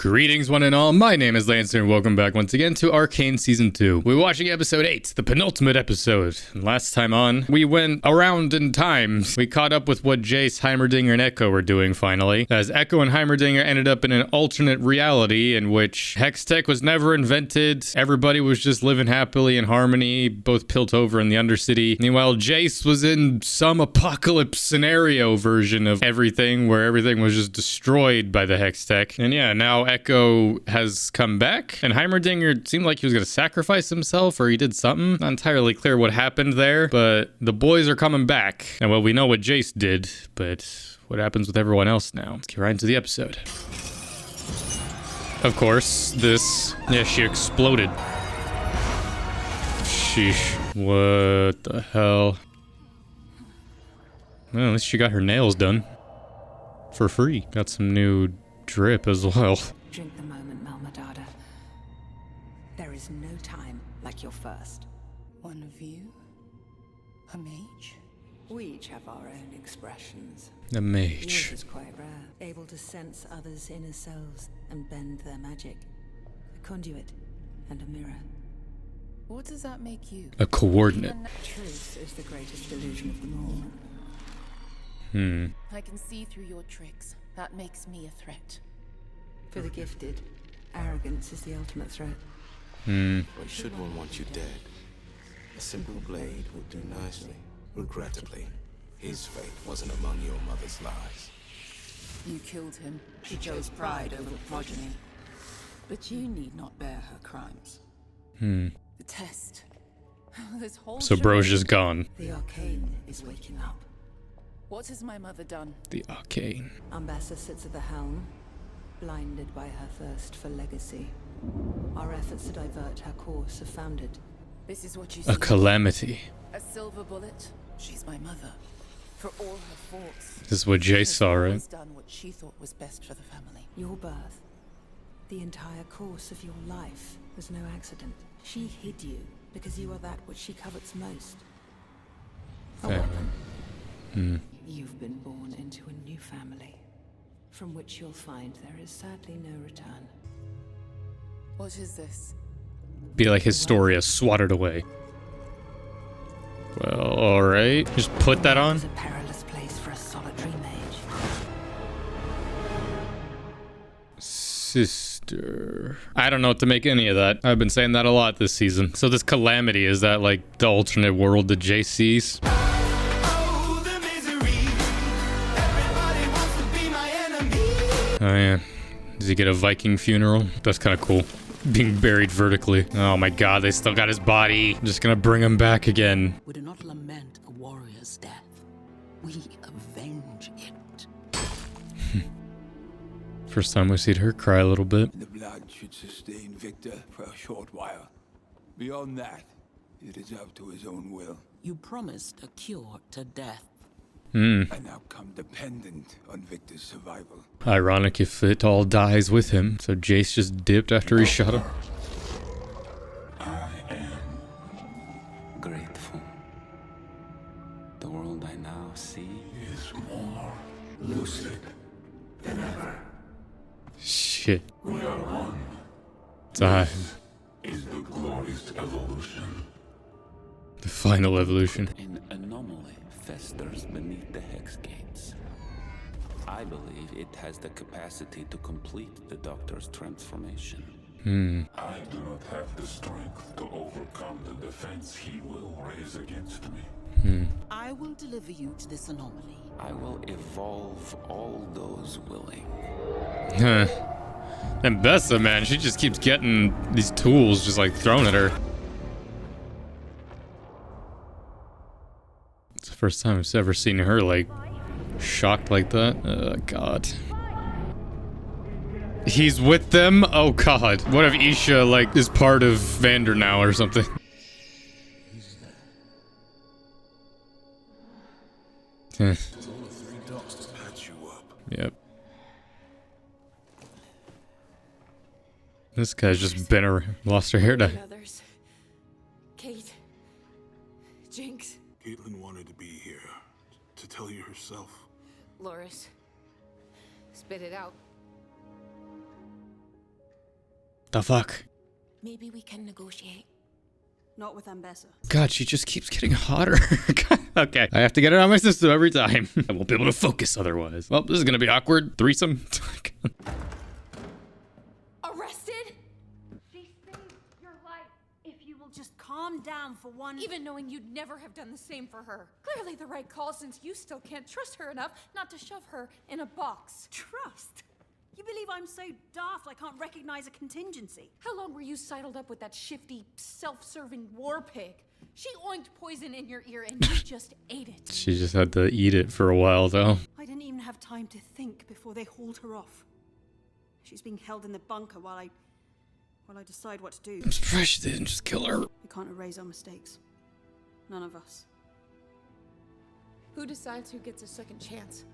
Greetings one and all, my name is Lancer and welcome back once again to Arcane Season 2. We're watching episode 8, the penultimate episode. And last time on, we went around in time. We caught up with what Jace, Heimerdinger, and Echo were doing finally, as Echo and Heimerdinger ended up in an alternate reality in which Hextech was never invented, everybody was just living happily in harmony, both Piltover and the Undercity. Meanwhile, Jace was in some apocalypse scenario version of everything, where everything was just destroyed by the Hextech. And yeah, now Echo has come back, and Heimerdinger seemed like he was going to sacrifice himself, or he did something. Not entirely clear what happened there, but the boys are coming back. And well, we know what Jace did, but what happens with everyone else now? Let's get right into the episode. Of course, she exploded. Sheesh. What the hell? Well, at least she got her nails done. For free. Got some new drip as well. Drink the moment, Malmadada. There is no time like your first. One of you? A mage? We each have our own expressions. A mage. Yours is quite rare, able to sense others' inner selves and bend their magic. A conduit and a mirror. What does that make you? A coordinate. Truth is the greatest illusion of them all. I can see through your tricks. That makes me a threat. For the gifted, arrogance is the ultimate threat. Why should one want you dead? A simple blade would do nicely. Regrettably, his fate wasn't among your mother's lies. You killed him. She chose pride over progeny. But you need not bear her crimes. The test. This whole So bro's just gone. The Arcane is waking up. What has my mother done? The Arcane. Umbassa sits at the helm, blinded by her thirst for legacy. Our efforts to divert her course have foundered. This is what you A see. calamity. A silver bullet. She's my mother. For all her faults. This is what Jace saw, right? She's done what she thought was best for the family. Your birth, the entire course of your life, was no accident. She hid you because you are that which she covets most. A Fair. weapon. You've been born into a new family, from which you'll find there is sadly no return. What is this? Be like Historia, swatted away. Well, alright. Just put that on. It's a perilous place for a solitary mage. Sister. I don't know what to make any of that. I've been saying that a lot this season. So this calamity, is that like the alternate world that Jace sees? Oh yeah. Does he get a Viking funeral? That's kind of cool. Being buried vertically. Oh my god, they still got his body. I'm just gonna bring him back again. We do not lament a warrior's death. We avenge it. First time we see her cry a little bit. The blood should sustain Victor for a short while. Beyond that, it is up to his own will. You promised a cure to death. I now come dependent on Victor's survival. Ironic if it all dies with him. So Jace just dipped after he shot him. I am grateful. The world I now see Is more lucid than ever. Shit. We are one. Time. Is the glorious evolution. The final evolution. an anomaly festers beneath the Hex Gates. I believe it has the capacity to complete the Doctor's transformation. I do not have the strength to overcome the defense he will raise against me. I will deliver you to this anomaly. I will evolve all those willing. Huh. And Bessa, man, she just keeps getting these tools just like thrown at her. It's the first time I've ever seen her like shocked like that. Oh god. He's with them? Oh god. What if Isha like is part of Vander now or something? Yep. This guy's just been around, lost her hair dye. Others. Kate. Jinx. Caitlin wanted to be here to tell you herself. Loris. Spit it out. The fuck? Maybe we can negotiate. Not with Ambessa. God, she just keeps getting hotter. Okay, I have to get it out of my system every time. I won't be able to focus otherwise. Well, this is gonna be awkward. Threesome. Arrested? She saved your life. If you will just calm down for one... Even knowing you'd never have done the same for her. Clearly the right call, since you still can't trust her enough not to shove her in a box. Trust? You believe I'm so daft I can't recognize a contingency? How long were you sidled up with that shifty, self-serving war pig? She oinked poison in your ear and you just ate it. She just had to eat it for a while, though. I didn't even have time to think before they hauled her off. She's being held in the bunker while I decide what to do. I'm surprised she didn't just kill her. We can't erase our mistakes. None of us. Who decides who gets a second chance?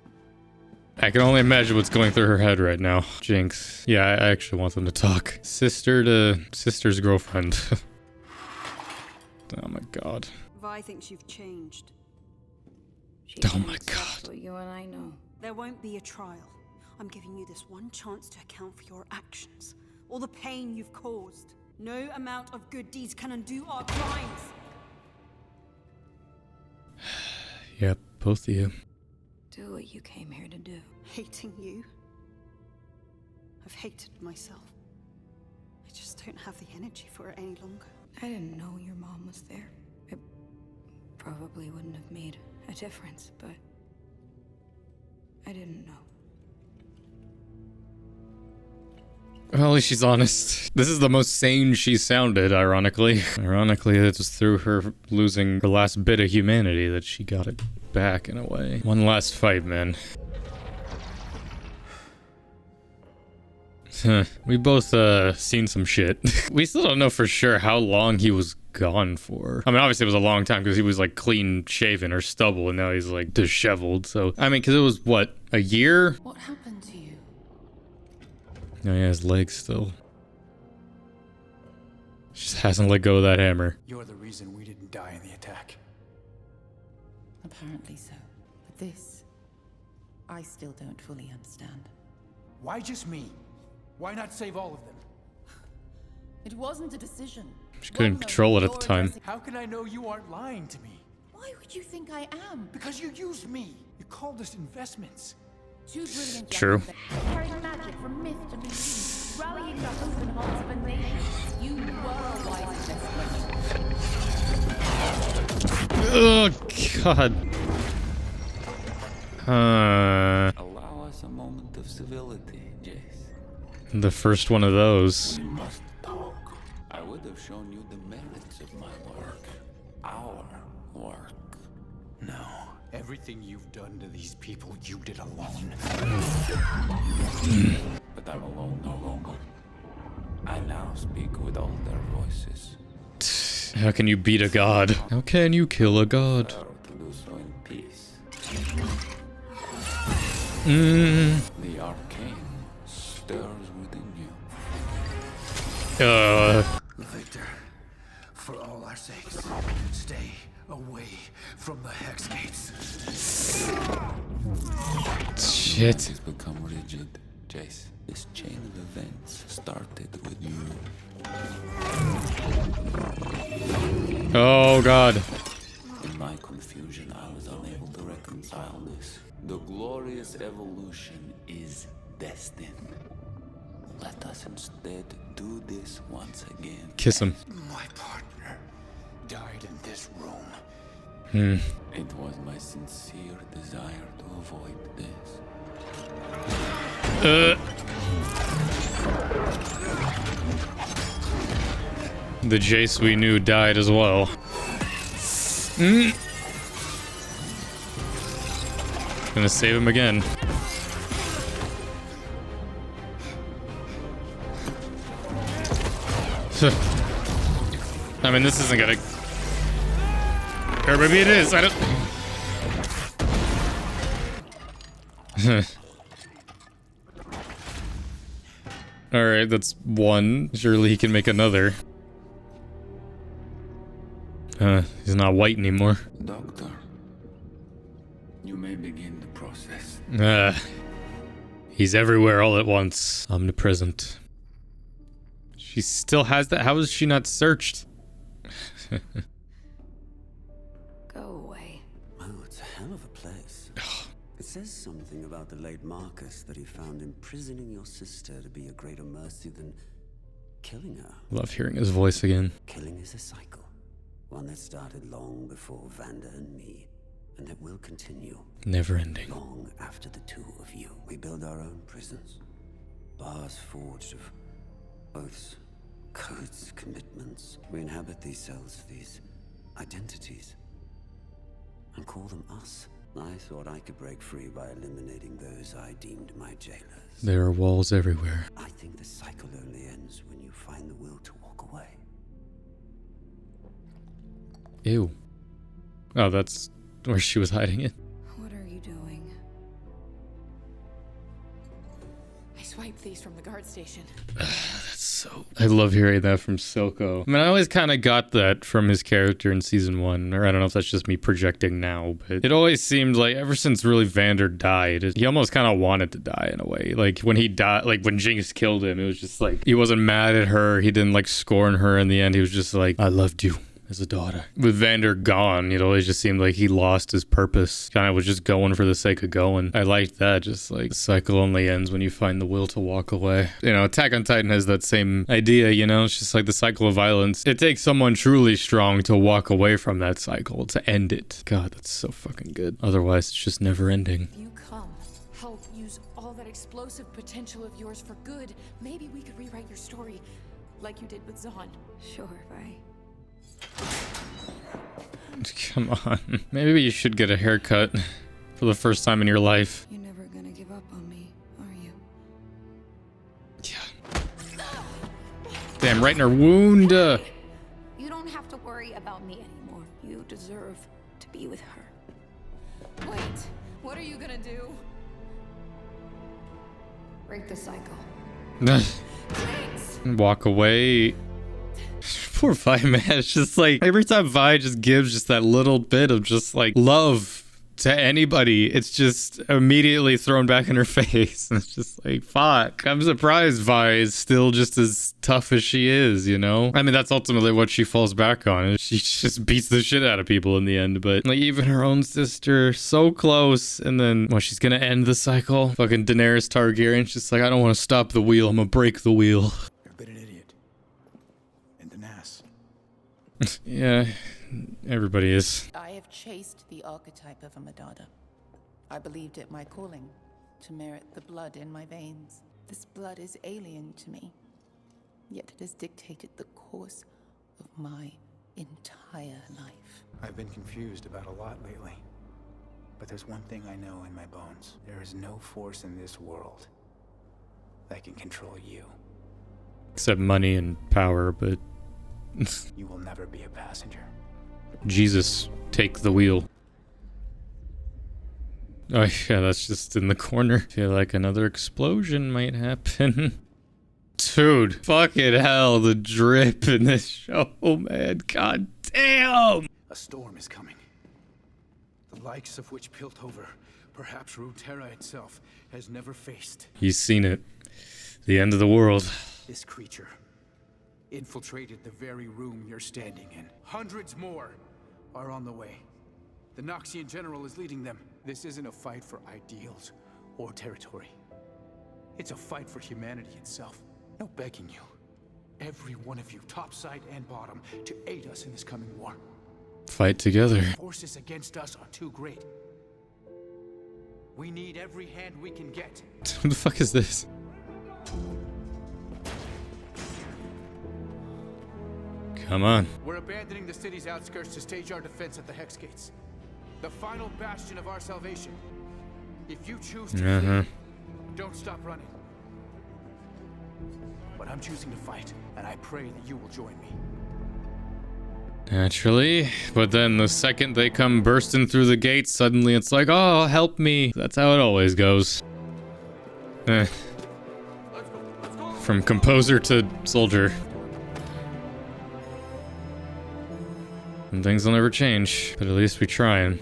I can only imagine what's going through her head right now. Jinx. Yeah, I actually want them to talk. Sister to sister's girlfriend. Oh my god. Vi thinks you've changed. Oh my god. What you and I know. There won't be a trial. I'm giving you this one chance to account for your actions. All the pain you've caused. No amount of good deeds can undo our crimes. Yep, both of you. Do what you came here to do. Hating you? I've hated myself. I just don't have the energy for it any longer. I didn't know your mom was there. It probably wouldn't have made a difference, but I didn't know. Well, at least she's honest. This is the most sane she sounded, ironically. Ironically, it was through her losing the last bit of humanity that she got it back in a way. One last fight, man. We both seen some shit. We still don't know for sure how long he was gone for. I mean, obviously it was a long time because he was like clean shaven or stubble and now he's like disheveled. So, I mean, because it was what, a year? What happened to you? No, he has legs still. Just hasn't let go of that hammer. You're the reason we didn't die in the attack. Apparently so. But this, I still don't fully understand. Why just me? Why not save all of them? It wasn't a decision. She couldn't control it at the time. How can I know you aren't lying to me? Why would you think I am? Because you used me. You called us investments. Two brilliant True. carrying magic from myth to belief, rallying the hope and hearts of a nation. You were a wise investment. Oh, God. Allow us a moment of civility, Jace. The first one of those. We must talk. I would have shown you the merits of my work. Our work. No. Everything you've done to these people, you did alone. But I'm alone no longer. I now speak with all their voices. How can you beat a god? How can you kill a god? Better to do so in peace. The arcane stirs within you. Victor, for all our sakes, stay away from the hex gates. Shit. It's become rigid, Jace. This chain of events started with you. Oh, God. In my confusion, I was unable to reconcile this. The glorious evolution is destined. Let us instead do this once again. Kiss him. My partner died in this room. It was my sincere desire to avoid this. The Jace we knew died as well. Gonna save him again. I mean, this isn't gonna... Or maybe it is, I don't... Alright, that's one. Surely he can make another. He's not white anymore. Doctor, you may begin the process. He's everywhere all at once. Omnipresent. She still has that? How is she not searched? Go away. Oh, it's a hell of a place. It says something about the late Marcus that he found imprisoning your sister to be a greater mercy than killing her. Love hearing his voice again. Killing is a cycle. One that started long before Vanda and me, and that will continue. Never ending. Long after the two of you. We build our own prisons. Bars forged of oaths, codes, commitments. We inhabit these cells, these identities, and call them us. I thought I could break free by eliminating those I deemed my jailers. There are walls everywhere. I think the cycle only ends when you find the will to walk away. Ew. Oh, that's where she was hiding it. What are you doing? I swiped these from the guard station. I love hearing that from Silco. I mean, I always kind of got that from his character in season 1, or I don't know if that's just me projecting now, but it always seemed like ever since really Vander died, he almost kind of wanted to die in a way. Like when he died, like when Jinx killed him, it was just like, he wasn't mad at her. He didn't like scorn her in the end. He was just like, I loved you as a daughter. With Vander gone, it always just seemed like he lost his purpose. Kind of was just going for the sake of going. I liked that, just like the cycle only ends when you find the will to walk away. You know, Attack on Titan has that same idea, you know? It's just like the cycle of violence. It takes someone truly strong to walk away from that cycle, to end it. God, that's so fucking good. Otherwise, it's just never ending. If you come, help use all that explosive potential of yours for good, maybe we could rewrite your story like you did with Zahn. Sure, Vi. Come on. Maybe you should get a haircut for the first time in your life. You're never gonna give up on me, are you? Yeah. Damn, right in her wound. You don't have to worry about me anymore. You deserve to be with her. Wait, what are you gonna do? Break the cycle. Walk away. Poor Vi, man. It's just like every time Vi just gives just that little bit of just like love to anybody, it's just immediately thrown back in her face. And it's just like, fuck. I'm surprised Vi is still just as tough as she is, you know? I mean, that's ultimately what she falls back on. She just beats the shit out of people in the end. But like even her own sister, so close. And then, well, she's gonna end the cycle. Fucking Daenerys Targaryen, she's like, I don't want to stop the wheel. I'm gonna break the wheel. You've been an idiot. And an ass. Yeah, everybody is. I have chased the archetype of a Madada. I believed it my calling, to merit the blood in my veins. This blood is alien to me, yet it has dictated the course of my entire life. I've been confused about a lot lately. But there's one thing I know in my bones. There is no force in this world that can control you. Except money and power, but You will never be a passenger. Jesus, take the wheel. Oh yeah, that's just in the corner. Feel like another explosion might happen. Dude, fucking hell, the drip in this show, man. God damn! A storm is coming. The likes of which Piltover, perhaps Runeterra itself, has never faced. He's seen it. The end of the world. This creature infiltrated the very room you're standing in. Hundreds more are on the way. The Noxian general is leading them. This isn't a fight for ideals or territory. It's a fight for humanity itself. No begging you, every one of you, top side and bottom, to aid us in this coming war. Fight together. The forces against us are too great. We need every hand we can get. What the fuck is this? Come on. We're abandoning the city's outskirts to stage our defense at the Hex Gates. The final bastion of our salvation. If you choose to flee, don't stop running. But I'm choosing to fight, and I pray that you will join me. Naturally. But then the second they come bursting through the gates, suddenly it's like, oh, help me. That's how it always goes. From composer to soldier. And things will never change, but at least we trying.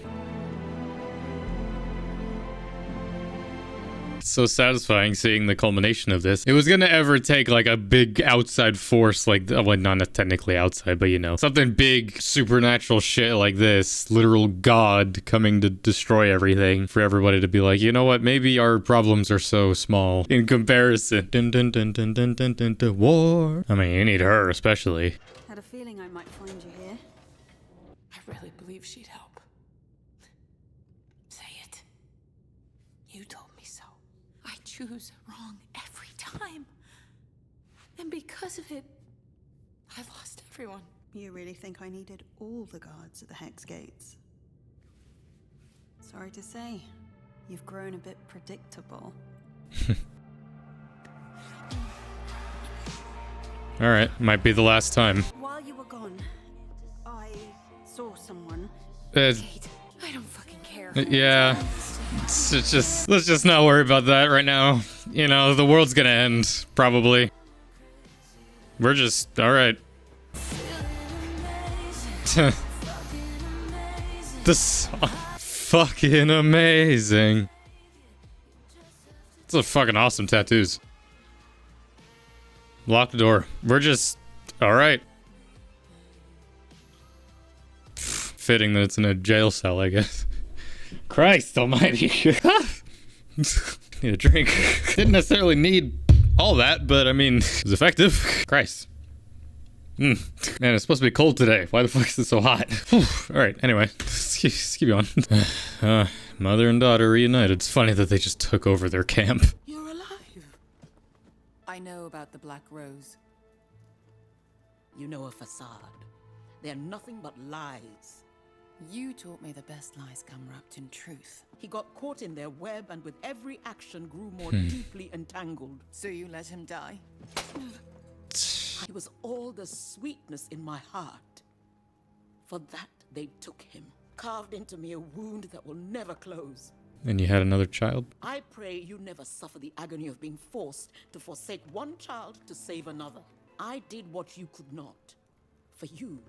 It's so satisfying seeing the culmination of this. It was gonna ever take like a big outside force, like, well, not technically outside, but you know, something big, supernatural shit like this, literal God coming to destroy everything, for everybody to be like, you know what, maybe our problems are so small in comparison. Dun, dun, dun, dun, dun, dun, dun, dun. War. I mean, you need her especially. Had a feeling I might find you here. I really believe she'd help. Say it. You told me so. I choose wrong every time. And because of it, I lost everyone. You really think I needed all the guards at the Hex Gates? Sorry to say, you've grown a bit predictable. Alright, might be the last time. While you were gone, I saw someone. Kate, I don't fucking care. Yeah. It's just, let's just not worry about that right now. You know, the world's gonna end, probably. We're just, alright. This fucking amazing. It's a fucking awesome tattoos. Lock the door. We're just, alright. Fitting that it's in a jail cell, I guess. Christ almighty. Need a drink. Didn't necessarily need all that, but I mean, it was effective. Christ. Man, it's supposed to be cold today. Why the fuck is it so hot? Alright, anyway. Let's keep going. Mother and daughter reunited. It's funny that they just took over their camp. You're alive. I know about the Black Rose. You know a facade. They're nothing but lies. You taught me the best lies come wrapped in truth. He got caught in their web and with every action grew more deeply entangled. So you let him die? He was all the sweetness in my heart. For that, they took him, carved into me a wound that will never close. And you had another child? I pray you never suffer the agony of being forced to forsake one child to save another. I did what you could not. For you,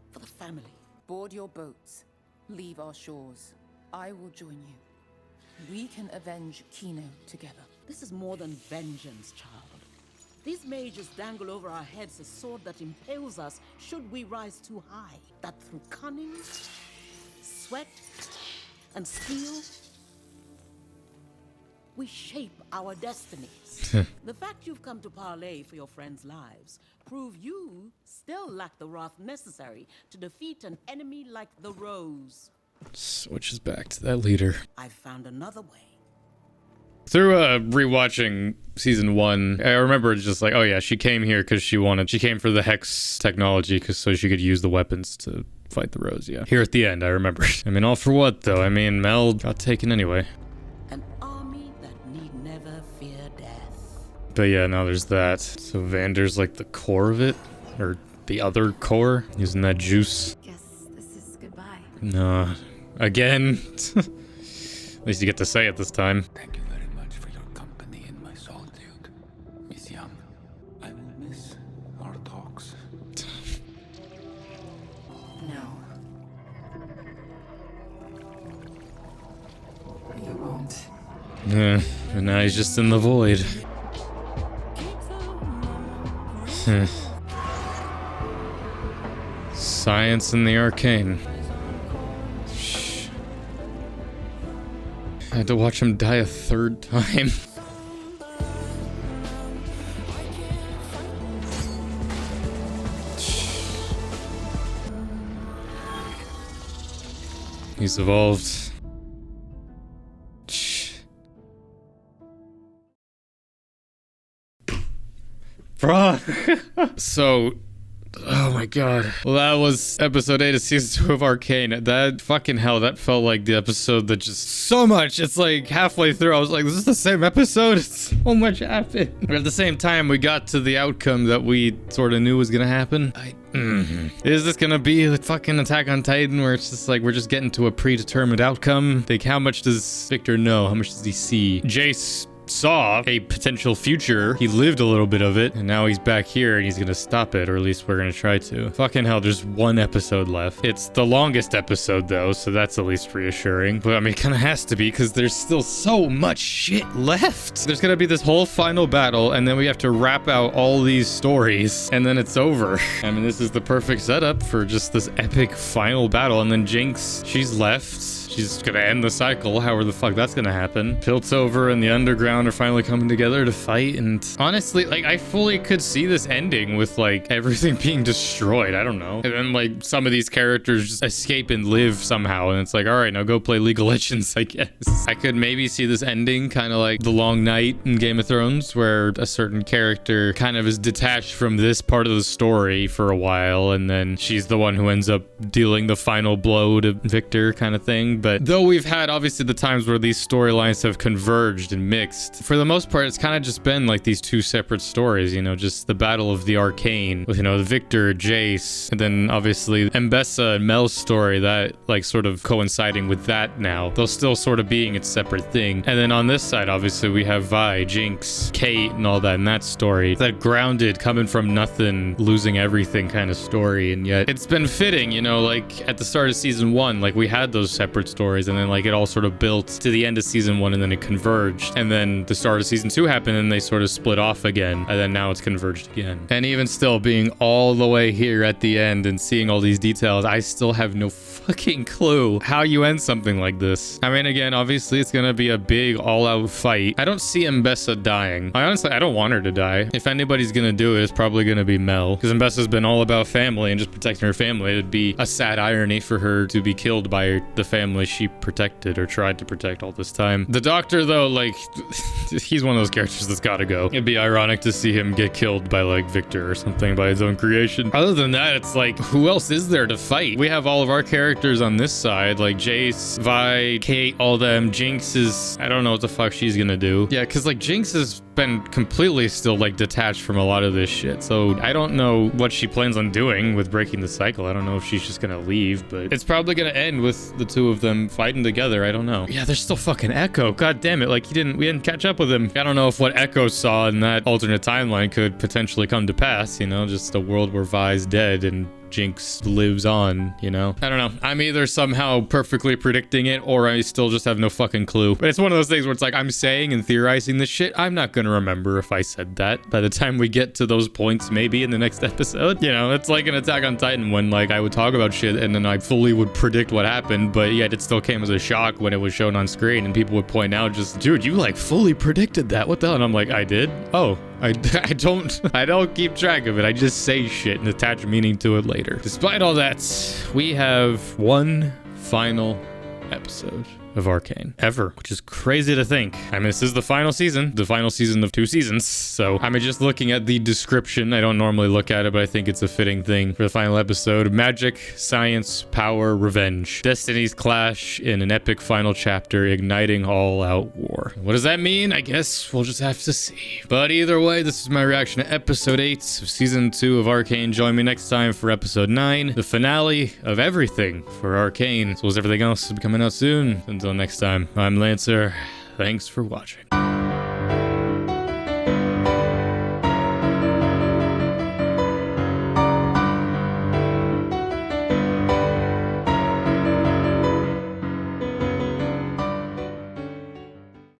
for the family. Board your boats. Leave our shores. I will join you. We can avenge Kino together. This is more than vengeance, child. These mages dangle over our heads a sword that impales us should we rise too high. That through cunning, sweat, and skill, we shape our destinies. The fact you've come to parley for your friends' lives prove you still lack the wrath necessary to defeat an enemy like the Rose. Switches back to that leader. I've found another way. Through rewatching season 1, I remember just like, oh yeah, she came here because she came for the Hex technology so she could use the weapons to fight the Rose, yeah. Here at the end, I remember. I mean, all for what though? I mean, Mel got taken anyway. An army that need never fear death. But yeah, now there's that. So Vander's like the core of it? Or the other core? Using that juice. Guess this is goodbye. No. Again? At least you get to say it this time. Thank you very much for your company in my solitude, Miss Young. I will miss our talks. No. You won't. Yeah, and now he's just in the void. Science and the arcane. I had to watch him die a third time. He's evolved. Bruh. So, oh my god. Well, that was episode 8 of season 2 of Arcane. That fucking hell, that felt like the episode that just so much. It's like halfway through, I was like, is this the same episode? So much happened. But at the same time, we got to the outcome that we sort of knew was gonna happen. Is this gonna be like fucking Attack on Titan where it's just like we're just getting to a predetermined outcome? Like, how much does Victor know? How much does he see? Jace saw a potential future. He lived a little bit of it, and now he's back here and he's gonna stop it, or at least we're gonna try to. Fucking hell, there's one episode left. It's the longest episode though, so that's at least reassuring. But I mean, it kind of has to be because there's still so much shit left. There's gonna be this whole final battle, and then we have to wrap out all these stories, and then it's over. I mean, this is the perfect setup for just this epic final battle. And then Jinx, she's left. She's gonna end the cycle, however the fuck that's gonna happen. Piltover and the Underground are finally coming together to fight, and honestly, like, I fully could see this ending with, like, everything being destroyed. I don't know. And then, like, some of these characters just escape and live somehow, and it's like, all right, now go play League of Legends, I guess. I could maybe see this ending kind of like The Long Night in Game of Thrones, where a certain character kind of is detached from this part of the story for a while, and then she's the one who ends up dealing the final blow to Victor kind of thing. But though we've had obviously the times where these storylines have converged and mixed, for the most part, it's kind of just been like these two separate stories, you know, just the battle of the Arcane with, you know, Victor, Jace, and then obviously Mbessa and Mel's story, that like sort of coinciding with that now, though still sort of being its separate thing. And then on this side, obviously we have Vi, Jinx, Kate, and all that in that story, that grounded, coming from nothing, losing everything kind of story. And yet it's been fitting, you know, like at the start of season 1, like we had those separate stories, and then like it all sort of built to the end of season 1, and then it converged, and then the start of season 2 happened, and they sort of split off again, and then now it's converged again. And even still, being all the way here at the end and seeing all these details, I still have no fucking clue how you end something like this. I mean, again, obviously it's gonna be a big all-out fight. I don't see Mbessa dying. I don't want her to die. If anybody's gonna do it, it's probably gonna be Mel, because Mbessa's been all about family and just protecting her family. It'd be a sad irony for her to be killed by the family she protected or tried to protect all this time. The Doctor, though, like, he's one of those characters that's gotta go. It'd be ironic to see him get killed by, like, Victor or something, by his own creation. Other than that, it's like, who else is there to fight? We have all of our characters on this side, like Jace, Vi, Kate, all them. Jinx is, I don't know what the fuck she's gonna do. Yeah, because, like, Jinx has been completely still, like, detached from a lot of this shit, so I don't know what she plans on doing with breaking the cycle. I don't know if she's just gonna leave, but it's probably gonna end with the two of them fighting together. I don't know. Yeah, there's still fucking Echo. God damn it, like, we didn't catch up with him. I don't know if what Echo saw in that alternate timeline could potentially come to pass, you know, just a world where Vi's dead and Jinx lives on, you know? I don't know. I'm either somehow perfectly predicting it, or I still just have no fucking clue. But it's one of those things where it's like, I'm saying and theorizing this shit, I'm not gonna remember if I said that by the time we get to those points, maybe in the next episode. You know, it's like an Attack on Titan when, like, I would talk about shit and then I fully would predict what happened, but yet it still came as a shock when it was shown on screen, and people would point out just, dude, you, like, fully predicted that. What the hell? And I'm like, I did? Oh. I don't keep track of it. I just say shit and attach meaning to it later. Despite all that, we have one final episode of Arcane ever, which is crazy to think. I mean, this is the final season of 2 seasons. So I mean, just looking at the description, I don't normally look at it, but I think it's a fitting thing for the final episode. Magic, science, power, revenge. Destinies clash in an epic final chapter, igniting all-out war. What does that mean? I guess we'll just have to see. But either way, this is my reaction to episode 8 of season 2 of Arcane. Join me next time for episode 9, the finale of everything for Arcane, as well as everything else will be coming out soon. Until next time, I'm Lancer. Thanks for watching.